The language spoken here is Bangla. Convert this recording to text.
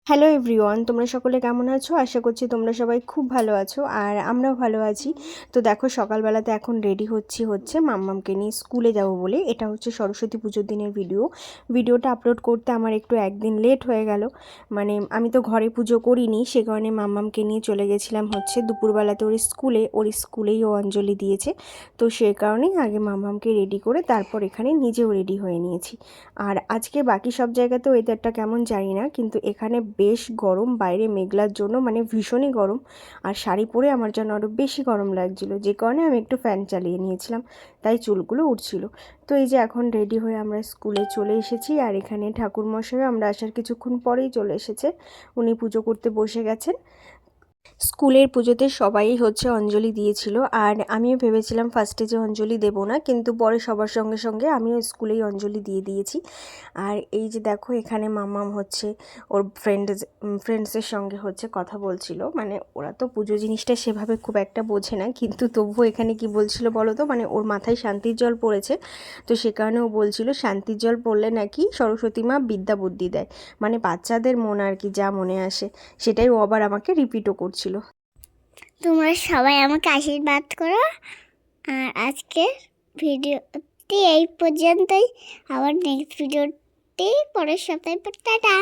হ্যালো এভরিওয়ান, তোমরা সকলে কেমন আছো? আশা করছি তোমরা সবাই খুব ভালো আছো আর আমরাও ভালো আছি। তো দেখো সকালবেলাতে এখন রেডি হচ্ছে মাম্মামকে নিয়ে স্কুলে যাব বলে। এটা হচ্ছে সরস্বতী পুজোর দিনের ভিডিওটা আপলোড করতে আমার একটু একদিন লেট হয়ে গেল। মানে আমি তো ঘরে পুজো করিনি, সে কারণে মাম্মামকে নিয়ে চলে গেছিলাম হচ্ছে দুপুরবেলাতে ওর স্কুলেই ও অঞ্জলি দিয়েছে। তো সে কারণেই আগে মাম্মামকে রেডি করে তারপর এখানে নিজেও রেডি হয়ে নিয়েছি। আর আজকে বাকি সব জায়গাতে ওয়েদারটা কেমন জানি না, কিন্তু এখানে বেশ গরম, বাইরে মেঘলার জন্য মানে ভীষণই গরম। আর শাড়ি পরে আমার যেন আরও বেশি গরম লাগছিল, যে কারণে আমি একটু ফ্যান চালিয়ে নিয়েছিলাম, তাই চুলগুলো উঠছিল। তো এই যে এখন রেডি হয়ে আমরা স্কুলে চলে এসেছি, আর এখানে ঠাকুরমশাইও আমরা আসার কিছুক্ষণ পরেই চলে এসেছে। উনি পুজো করতে বসে গেছেন। স্কুলের পুজোতে সবাই হচ্ছে অঞ্জলি দিয়েছিল, আর আমিও ভেবেছিলাম ফার্স্টে যে অঞ্জলি দেবো না, কিন্তু পরে সবার সঙ্গে সঙ্গে আমিও স্কুলেই অঞ্জলি দিয়ে দিয়েছি। আর এই যে দেখো এখানে মামাম হচ্ছে ওর ফ্রেন্ডসের সঙ্গে হচ্ছে কথা বলছিল। মানে ওরা তো পুজো জিনিসটা সেভাবে খুব একটা বোঝে না, কিন্তু তবুও এখানে কি বলছিল বলো তো, মানে ওর মাথায় শান্তির জল পড়েছে, তো সে কারণে ও বলছিল শান্তির জল পড়লে নাকি সরস্বতী মা বিদ্যা বুদ্ধি দেয়। মানে বাচ্চাদের মন আর কি, যা মনে আসে সেটাই ও আবার আমাকে রিপিটও করছিল। তোমরা সবাই আমাকে আশীর্বাদ করো। আর আজকের ভিডিওটি এই পর্যন্তই। আবার নেক্সট ভিডিওটি পরের সপ্তাহে। টাটা।